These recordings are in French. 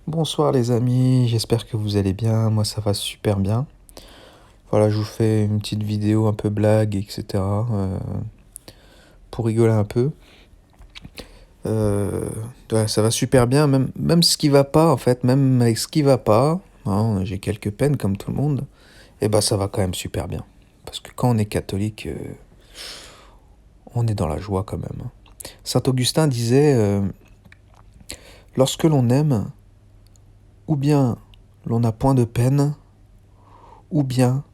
Bonsoir les amis, j'espère que vous allez bien, moi ça va super bien. Voilà, je vous fais une petite vidéo un peu blague, etc. Pour rigoler un peu. Euh, ouais, ça va super bien, même ce qui va pas en fait, même avec ce qui va pas, hein, j'ai quelques peines comme tout le monde, et bah ça va quand même super bien. Parce que quand on est catholique, on est dans la joie quand même, hein. Saint Augustin disait, lorsque l'on aime, ou bien l'on n'a point de peine, ou bien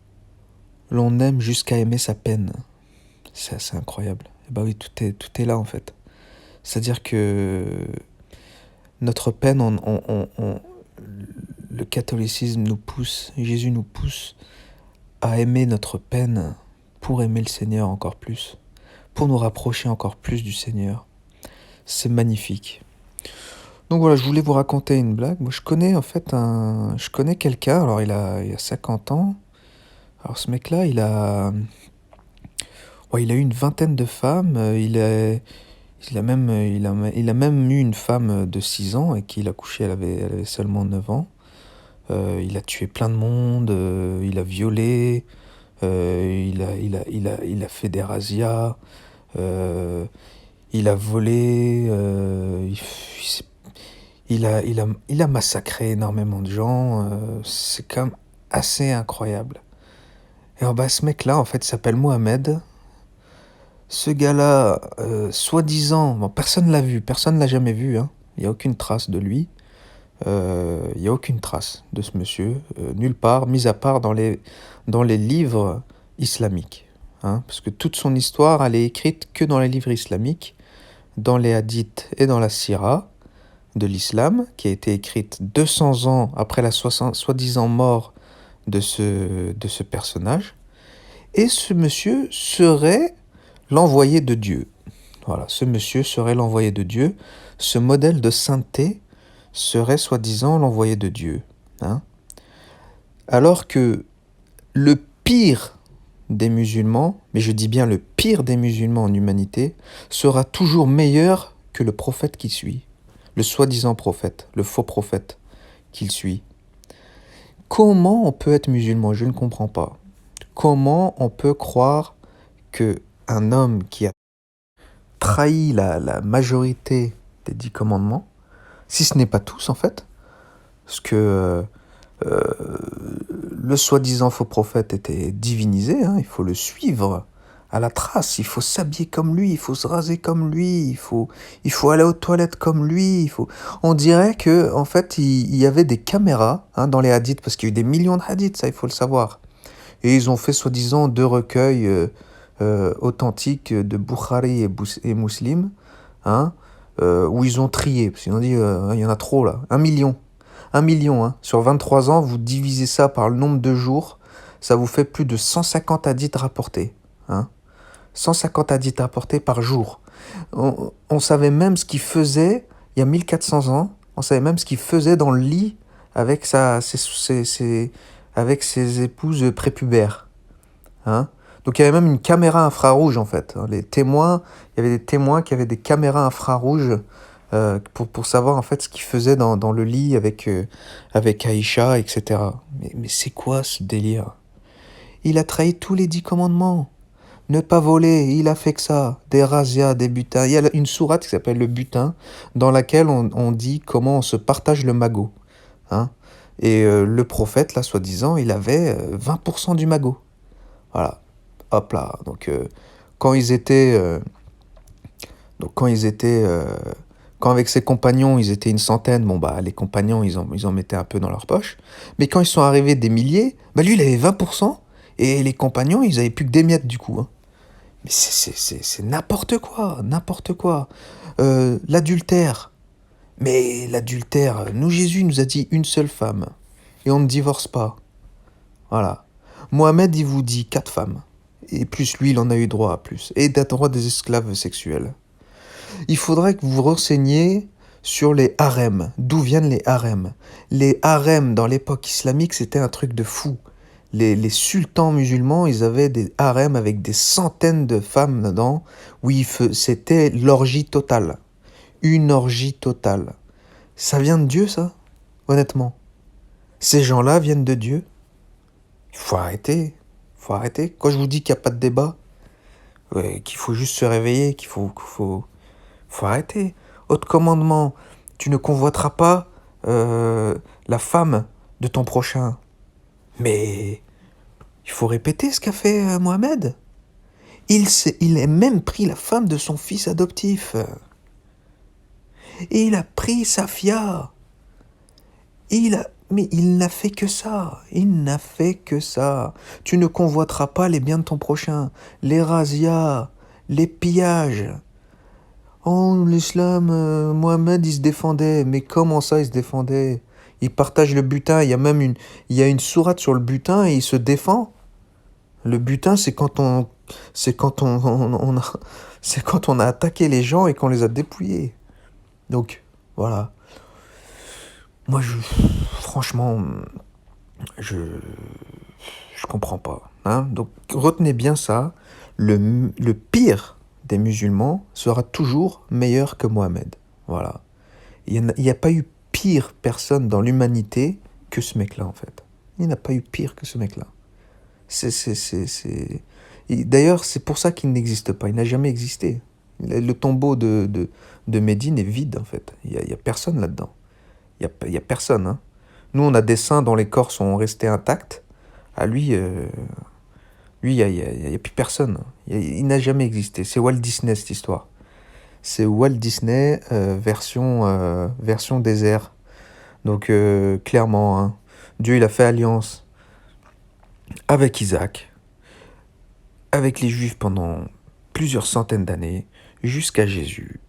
l'on aime jusqu'à aimer sa peine. C'est assez incroyable. Et bah oui, tout est là en fait. C'est-à-dire que notre peine, le catholicisme nous pousse, Jésus nous pousse à aimer notre peine pour aimer le Seigneur encore plus, pour nous rapprocher encore plus du Seigneur. C'est magnifique. Donc voilà, je voulais vous raconter une blague. Moi, je connais quelqu'un. Alors, il a 50 ans. Alors, ce mec-là, il a eu une vingtaine de femmes. Il a même eu une femme de 6 ans et qu'il a couché, elle avait seulement 9 ans. Il a tué plein de monde, il a violé, il a fait des razzias, euh, il a volé, il a massacré énormément de gens. C'est quand même assez incroyable. Et en bas, ce mec-là, en fait, s'appelle Mohamed. Ce gars-là, soi-disant, bon, personne l'a vu, personne l'a jamais vu, hein. Il n'y a aucune trace de lui. Il n'y a aucune trace de ce monsieur, nulle part, mis à part dans les livres islamiques, hein, parce que toute son histoire, elle est écrite que dans les livres islamiques, dans les hadiths et dans la sira de l'islam, qui a été écrite 200 ans après la soi-disant mort de ce personnage. Et ce monsieur serait l'envoyé de Dieu. Voilà, ce monsieur serait l'envoyé de Dieu. Ce modèle de sainteté serait soi-disant l'envoyé de Dieu, hein. Alors que le pire des musulmans, mais je dis bien le pire des musulmans en humanité, sera toujours meilleur que le prophète qui suit, le soi-disant prophète, le faux prophète qu'il suit. Comment on peut être musulman? Je ne comprends pas. Comment on peut croire que un homme qui a trahi la majorité des 10 commandements, si ce n'est pas tous en fait, parce que euh, le soi-disant faux prophète était divinisé, hein, il faut le suivre à la trace, il faut s'habiller comme lui, il faut se raser comme lui, il faut aller aux toilettes comme lui, On dirait que en fait il y avait des caméras, hein, dans les hadiths, parce qu'il y a eu des millions de hadiths, ça il faut le savoir. Et ils ont fait soi-disant 2 recueils authentiques de Bukhari et Muslim, hein, où ils ont trié, parce qu'ils ont dit, il y en a trop là, 1 million. 1 million, hein. Sur 23 ans, vous divisez ça par le nombre de jours, ça vous fait plus de 150 hadiths rapportés, hein. 150 hadiths rapportés par jour. On savait même ce qu'il faisait, il y a 1400 ans, on savait même ce qu'il faisait dans le lit avec avec ses épouses prépubères, hein. Donc il y avait même une caméra infrarouge en fait, hein. Il y avait des témoins qui avaient des caméras infrarouges pour savoir en fait ce qu'il faisait dans le lit avec Aïcha, etc. Mais c'est quoi ce délire? Il a trahi tous les 10 commandements. Ne pas voler, il a fait que ça. Des razzias, des butins. Il y a une sourate qui s'appelle le butin, dans laquelle on dit comment on se partage le magot, hein. Et le prophète, là, soi-disant, il avait 20% du magot. Voilà. Hop là. Quand ils étaient... euh, donc quand ils étaient... quand avec ses compagnons, ils étaient une centaine, bon bah les compagnons, ils en mettaient un peu dans leur poche. Mais quand ils sont arrivés des milliers, bah lui, il avait 20%, et les compagnons, ils avaient plus que des miettes du coup, hein. Mais c'est n'importe quoi, n'importe quoi. L'adultère. Mais l'adultère, nous, Jésus nous a dit une seule femme. Et on ne divorce pas. Voilà. Mohamed, il vous dit 4 femmes. Et plus lui, il en a eu droit à plus. Et droit des esclaves sexuels. Il faudrait que vous vous renseigniez sur les harems. D'où viennent les harems? Les harems, dans l'époque islamique, c'était un truc de fou. Les sultans musulmans, ils avaient des harems avec des centaines de femmes dedans, où c'était l'orgie totale. Une orgie totale. Ça vient de Dieu, ça? honnêtement. Ces gens-là viennent de Dieu. Il faut arrêter. Il faut arrêter. Quand je vous dis qu'il n'y a pas de débat, ouais, qu'il faut juste se réveiller, faut arrêter. Autre commandement, tu ne convoiteras pas la femme de ton prochain. Mais il faut répéter ce qu'a fait Mohamed. Il a même pris la femme de son fils adoptif. Et il a pris Safia. Mais il n'a fait que ça. Il n'a fait que ça. Tu ne convoiteras pas les biens de ton prochain. Les razzias, les pillages. Oh, l'islam, Mohamed, il se défendait. Mais comment ça, il se défendait? Il partage le butin. Il y a une sourate sur le butin et il se défend. Le butin, c'est quand on a attaqué les gens et qu'on les a dépouillés. Donc, voilà. Moi, franchement, je, je comprends pas. Hein. Donc, retenez bien ça. Le pire des musulmans sera toujours meilleur que Mohamed. Voilà. Il n'y a pas eu pire personne dans l'humanité que ce mec-là, en fait. Il n'y a pas eu pire que ce mec-là. D'ailleurs, c'est pour ça qu'il n'existe pas. Il n'a jamais existé. Le tombeau de Médine est vide, en fait. Il y a personne là-dedans. Il y a personne. Hein. Nous, on a des saints dont les corps sont restés intacts. À lui, il y a plus personne. Il n'a jamais existé. C'est Walt Disney, cette histoire. C'est Walt Disney version désert. Donc, clairement, hein, Dieu, il a fait alliance avec Isaac, avec les Juifs pendant plusieurs centaines d'années, jusqu'à Jésus.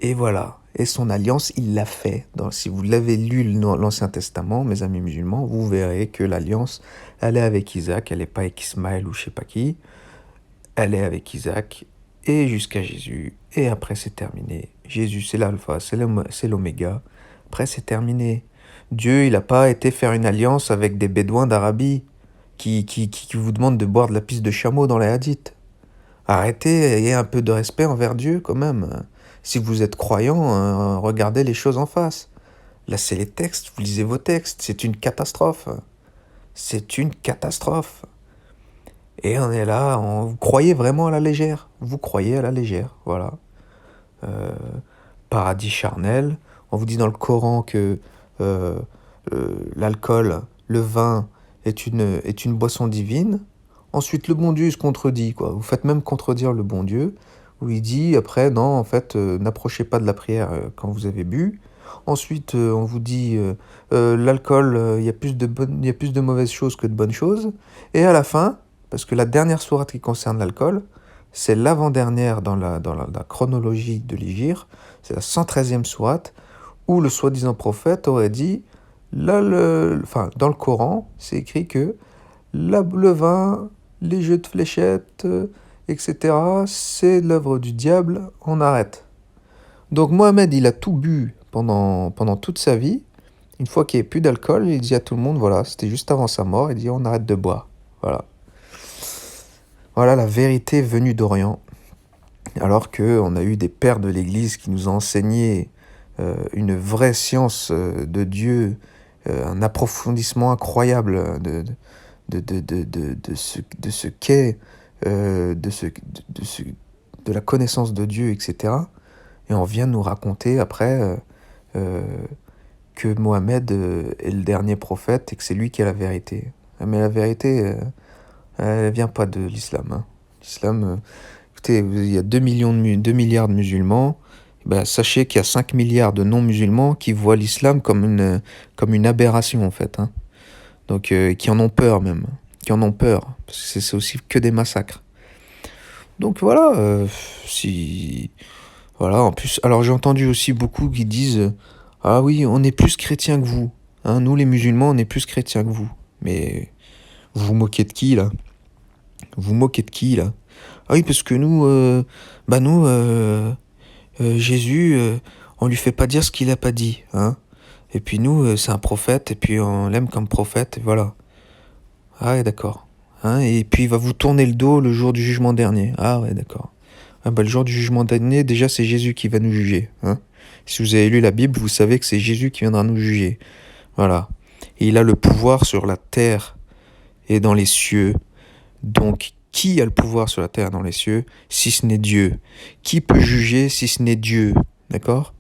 Et voilà. Et son alliance, il l'a fait. Si vous l'avez lu l'Ancien Testament, mes amis musulmans, vous verrez que l'alliance, elle est avec Isaac, elle n'est pas avec Ismaël ou je sais pas qui. Elle est avec Isaac et jusqu'à Jésus. Et après, c'est terminé. Jésus, c'est l'alpha, c'est l'oméga. Après, c'est terminé. Dieu, il n'a pas été faire une alliance avec des bédouins d'Arabie qui vous demandent de boire de la pisse de chameau dans les hadiths. Arrêtez, ayez un peu de respect envers Dieu quand même. Si vous êtes croyant, regardez les choses en face. Là, c'est les textes, vous lisez vos textes. C'est une catastrophe. C'est une catastrophe. Et on est là, vous croyez vraiment à la légère. Vous croyez à la légère, voilà. Euh, Paradis charnel. On vous dit dans le Coran que l'alcool, le vin est une boisson divine. Ensuite, le bon Dieu il se contredit, quoi. Vous faites même contredire le bon Dieu, où il dit après, non, en fait, n'approchez pas de la prière quand vous avez bu. Ensuite, on vous dit l'alcool, il y a plus de mauvaises choses que de bonnes choses. Et à la fin, parce que la dernière sourate qui concerne l'alcool, c'est l'avant-dernière dans la chronologie de l'Hégire, c'est la 113e sourate, où le soi-disant prophète aurait dit, là, dans le Coran, c'est écrit que le vin, les jeux de fléchettes, etc., c'est l'œuvre du diable, on arrête. Donc Mohamed, il a tout bu pendant toute sa vie. Une fois qu'il n'y avait plus d'alcool, il dit à tout le monde, voilà, c'était juste avant sa mort, il dit on arrête de boire. Voilà. Voilà la vérité venue d'Orient. Alors qu'on a eu des pères de l'Église qui nous ont enseigné une vraie science de Dieu, un approfondissement incroyable de ce qu'est, de la connaissance de Dieu, etc. Et on vient nous raconter après que Mohamed est le dernier prophète et que c'est lui qui a la vérité. Mais la vérité, elle ne vient pas de l'islam. Hein. L'islam, écoutez, il y a 2 milliards de musulmans. Ben, sachez qu'il y a 5 milliards de non-musulmans qui voient l'islam comme une aberration, en fait. Hein. Donc, qui en ont peur même. Qui en ont peur. Parce que c'est aussi que des massacres. Donc voilà, Voilà, en plus, alors j'ai entendu aussi beaucoup qui disent ah oui, on est plus chrétiens que vous. Hein, nous les musulmans, on est plus chrétiens que vous. Mais vous vous moquez de qui là? Vous moquez de qui là? Ah oui, parce que Jésus, on lui fait pas dire ce qu'il a pas dit. Hein. Et puis nous, c'est un prophète, et puis on l'aime comme prophète, et voilà. Ah ouais, d'accord. Hein, et puis il va vous tourner le dos le jour du jugement dernier. Ah ouais, d'accord. Ah bah, le jour du jugement dernier, déjà, c'est Jésus qui va nous juger. Hein. Si vous avez lu la Bible, vous savez que c'est Jésus qui viendra nous juger. Voilà. Et il a le pouvoir sur la terre et dans les cieux. Donc, qui a le pouvoir sur la terre et dans les cieux, si ce n'est Dieu? Qui peut juger si ce n'est Dieu? D'accord?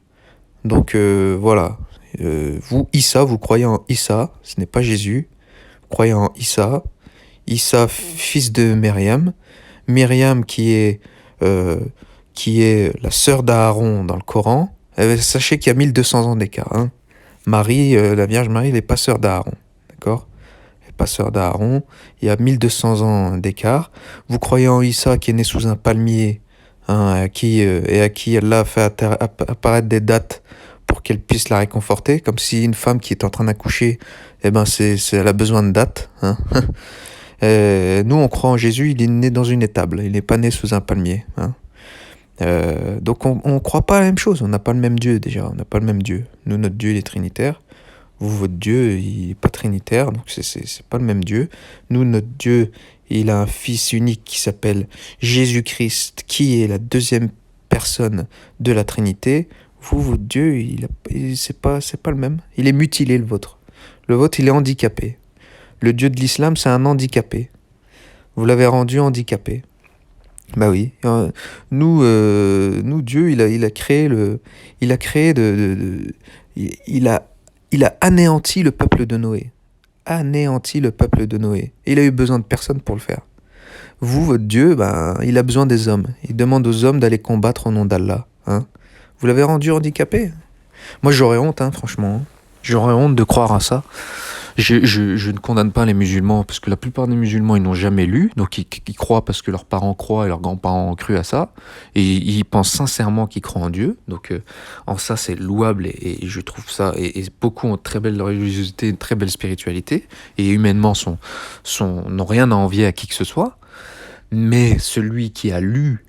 Donc, voilà. Vous, Issa, vous croyez en Issa, ce n'est pas Jésus. Vous croyez en Issa. Issa, fils de Myriam. Myriam euh, qui est la sœur d'Aaron dans le Coran. Sachez qu'il y a 1200 ans d'écart. Hein. Marie, la Vierge Marie, elle n'est pas sœur d'Aaron. D'accord? Elle n'est pas sœur d'Aaron. Il y a 1200 ans d'écart. Vous croyez en Issa qui est né sous un palmier, hein, à qui Allah a fait apparaître des dates pour qu'elle puisse la réconforter, comme si une femme qui est en train d'accoucher, eh ben elle a besoin de dates. Hein. Nous, on croit en Jésus, il est né dans une étable, il n'est pas né sous un palmier. Hein. Donc on ne croit pas à la même chose, on n'a pas le même Dieu déjà, on n'a pas le même Dieu. Nous, notre Dieu, il est trinitaire. Vous, votre Dieu, il n'est pas trinitaire, donc c'est pas le même Dieu. Nous, notre Dieu, il a un fils unique qui s'appelle Jésus-Christ, qui est la deuxième personne de la Trinité. Vous, votre Dieu, c'est pas le même. Il est mutilé, le vôtre. Le vôtre, il est handicapé. Le Dieu de l'islam, c'est un handicapé. Vous l'avez rendu handicapé. Bah oui. Nous, Dieu, il a créé il a anéanti le peuple de Noé. Anéanti le peuple de Noé. Et il a eu besoin de personne pour le faire. Vous, votre Dieu, ben, il a besoin des hommes. Il demande aux hommes d'aller combattre au nom d'Allah. Hein. Vous l'avez rendu handicapé. Moi, j'aurais honte, hein, franchement. J'aurais honte de croire à ça. Je ne condamne pas les musulmans, parce que la plupart des musulmans, ils n'ont jamais lu, donc ils croient parce que leurs parents croient et leurs grands-parents ont cru à ça, et ils pensent sincèrement qu'ils croient en Dieu, donc en ça c'est louable, et je trouve ça, et beaucoup ont très belle religiosité, une très belle spiritualité, et humainement n'ont rien à envier à qui que ce soit, mais celui qui a lu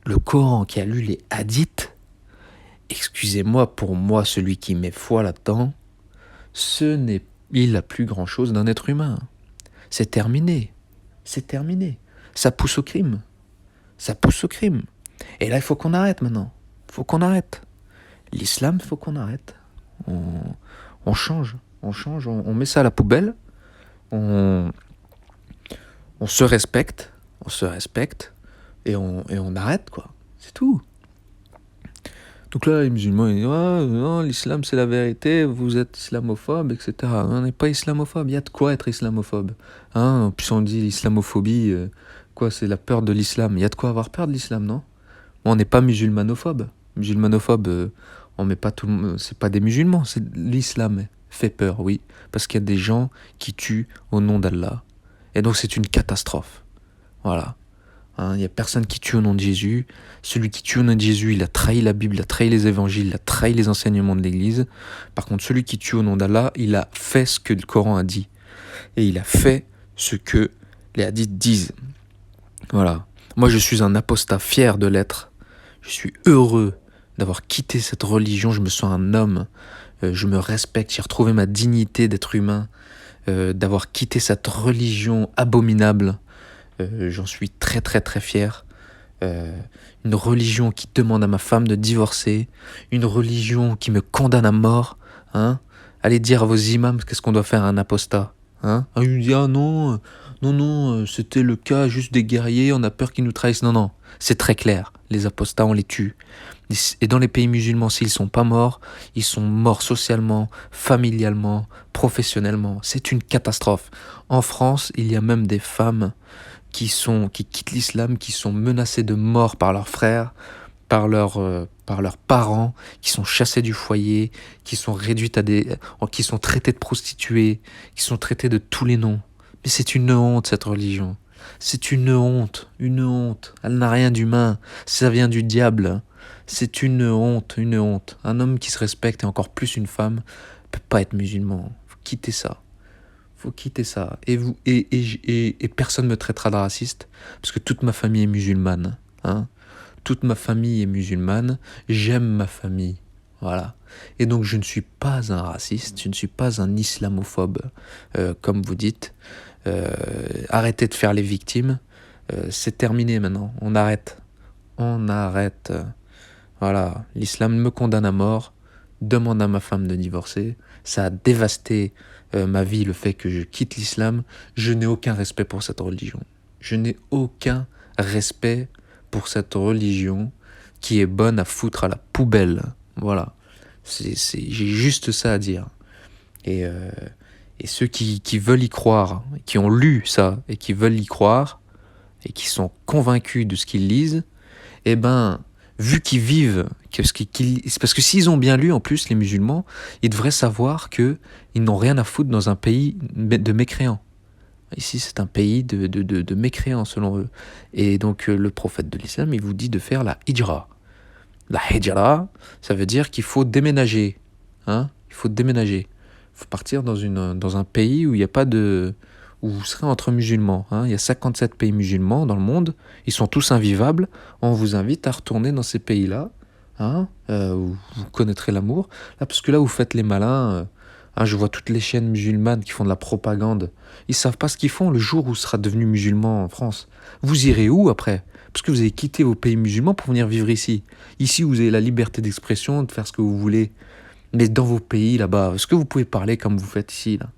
le Coran, qui a lu les hadiths, excusez-moi, pour moi, celui qui met foi là-dedans, il n'a plus grand-chose d'un être humain. C'est terminé. C'est terminé. Ça pousse au crime. Ça pousse au crime. Et là, il faut qu'on arrête maintenant. Il faut qu'on arrête. L'islam, il faut qu'on arrête. On change. On met ça à la poubelle. On se respecte. On se respecte. Et on arrête, quoi. C'est tout. Donc là, les musulmans, ils disent non, l'islam c'est la vérité, vous êtes islamophobe, etc. On n'est pas islamophobe, il y a de quoi être islamophobe. Hein, puis on dit l'islamophobie, quoi, c'est la peur de l'islam. Il y a de quoi avoir peur de l'islam, non? On n'est pas musulmanophobe. Musulmanophobe, on met pas tout, c'est pas des musulmans, c'est l'islam fait peur, oui, parce qu'il y a des gens qui tuent au nom d'Allah. Et donc c'est une catastrophe. Voilà. Il n'y a personne qui tue au nom de Jésus. Celui qui tue au nom de Jésus, il a trahi la Bible, il a trahi les évangiles, il a trahi les enseignements de l'Église. Par contre, celui qui tue au nom d'Allah, il a fait ce que le Coran a dit. Et il a fait ce que les hadiths disent. Voilà. Moi, je suis un apostat fier de l'être. Je suis heureux d'avoir quitté cette religion. Je me sens un homme. Je me respecte. J'ai retrouvé ma dignité d'être humain. D'avoir quitté cette religion abominable. J'en suis très très très fier. Une religion qui demande à ma femme de divorcer, une religion qui me condamne à mort. Hein. Allez dire à vos imams qu'est-ce qu'on doit faire à un apostat. Hein. Il me dit non, c'était le cas juste des guerriers, on a peur qu'ils nous trahissent. Non, c'est très clair. Les apostats, on les tue. Et dans les pays musulmans, s'ils sont pas morts, ils sont morts socialement, familialement, professionnellement. C'est une catastrophe. En France, il y a même des femmes qui quittent l'islam, qui sont menacés de mort par leurs frères, par leurs parents, qui sont chassés du foyer, qui sont réduites qui sont traitées de prostituées, qui sont traitées de tous les noms. Mais c'est une honte, cette religion. C'est une honte. Elle n'a rien d'humain. Ça vient du diable. C'est une honte. Un homme qui se respecte, et encore plus une femme, peut pas être musulman. Faut quitter ça. Faut quitter ça. Et personne ne me traitera de raciste, parce que toute ma famille est musulmane. Hein. Toute ma famille est musulmane. J'aime ma famille. Voilà. Et donc je ne suis pas un raciste, je ne suis pas un islamophobe, comme vous dites. Arrêtez de faire les victimes. C'est terminé maintenant. On arrête. Voilà. L'islam me condamne à mort. Demande à ma femme de divorcer. ça a dévasté ma vie, le fait que je quitte l'islam, je n'ai aucun respect pour cette religion. Je n'ai aucun respect pour cette religion qui est bonne à foutre à la poubelle. Voilà. J'ai juste ça à dire. Et, euh, et ceux qui veulent y croire, qui ont lu ça et qui veulent y croire, et qui sont convaincus de ce qu'ils lisent, eh ben, vu qu'ils vivent, c'est parce que s'ils ont bien lu, en plus, les musulmans, ils devraient savoir qu'ils n'ont rien à foutre dans un pays de mécréants. Ici, c'est un pays de mécréants, selon eux. Et donc, le prophète de l'islam, il vous dit de faire la hijra. La hijra, ça veut dire qu'il faut déménager. Hein, il faut déménager. Il faut partir dans un pays où il n'y a pas de... où vous serez entre musulmans. Hein. Il y a 57 pays musulmans dans le monde. Ils sont tous invivables. On vous invite à retourner dans ces pays-là. Hein, où vous connaîtrez l'amour. Là, parce que là, vous faites les malins. Hein, je vois toutes les chaînes musulmanes qui font de la propagande. Ils savent pas ce qu'ils font le jour où vous serez devenu musulman en France. Vous irez où après? Parce que vous avez quitté vos pays musulmans pour venir vivre ici. Ici, vous avez la liberté d'expression, de faire ce que vous voulez. Mais dans vos pays, là-bas, est-ce que vous pouvez parler comme vous faites ici, là?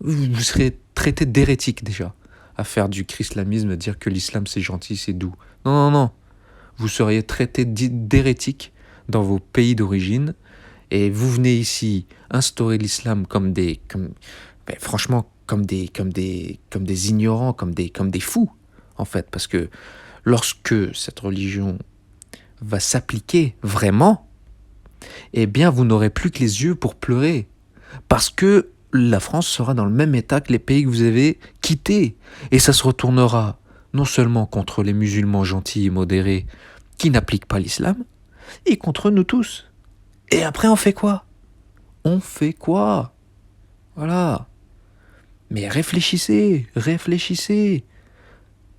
Vous serez traité d'hérétique, déjà, à faire du chrislamisme, à dire que l'islam, c'est gentil, c'est doux. Non, non, non. Vous seriez traité d'hérétique dans vos pays d'origine, et vous venez ici instaurer l'islam franchement, comme des ignorants, comme des fous, en fait. Parce que lorsque cette religion va s'appliquer vraiment, eh bien, vous n'aurez plus que les yeux pour pleurer. Parce que la France sera dans le même état que les pays que vous avez quittés. Et ça se retournera non seulement contre les musulmans gentils et modérés qui n'appliquent pas l'islam, et contre nous tous. Et après, on fait quoi? On fait quoi? Voilà. Mais réfléchissez, réfléchissez.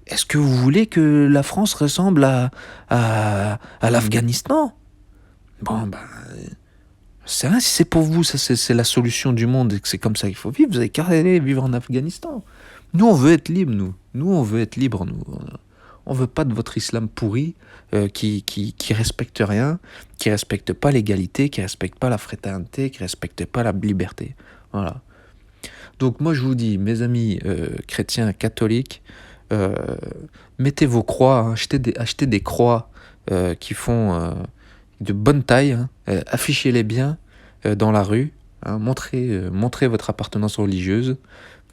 Est-ce que vous voulez que la France ressemble à l'Afghanistan? Bon, ben, c'est rien, si c'est pour vous, ça c'est la solution du monde et que c'est comme ça qu'il faut vivre, vous avez qu'à aller vivre en Afghanistan. Nous, on veut être libre, nous. Nous, on veut être libre, nous. On veut pas de votre islam pourri qui respecte rien, qui respecte pas l'égalité, qui respecte pas la fraternité, qui respecte pas la liberté. Voilà. Donc moi, je vous dis, mes amis chrétiens, catholiques, euh, mettez vos croix, hein, achetez des croix qui font de bonne taille, hein, affichez-les bien dans la rue, hein, montrez votre appartenance religieuse,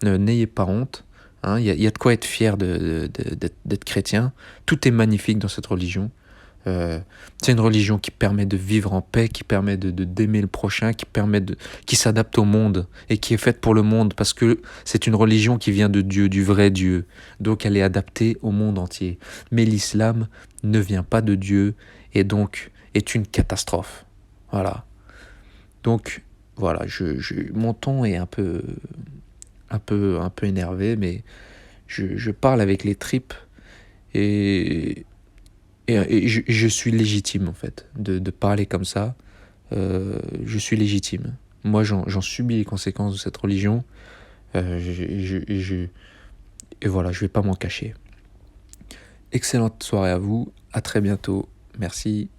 n'ayez pas honte. Hein, y a de quoi être fier d'être chrétien. Tout est magnifique dans cette religion. C'est une religion qui permet de vivre en paix, qui permet d'aimer le prochain, qui s'adapte au monde et qui est faite pour le monde parce que c'est une religion qui vient de Dieu, du vrai Dieu. Donc elle est adaptée au monde entier. Mais l'islam ne vient pas de Dieu et donc est une catastrophe. Voilà. Donc voilà, mon ton est un peu énervé, mais je parle avec les tripes et je suis légitime en fait de parler comme ça. Je suis légitime. Moi, j'en subis les conséquences de cette religion. Et voilà, je vais pas m'en cacher. Excellente soirée à vous. À très bientôt. Merci.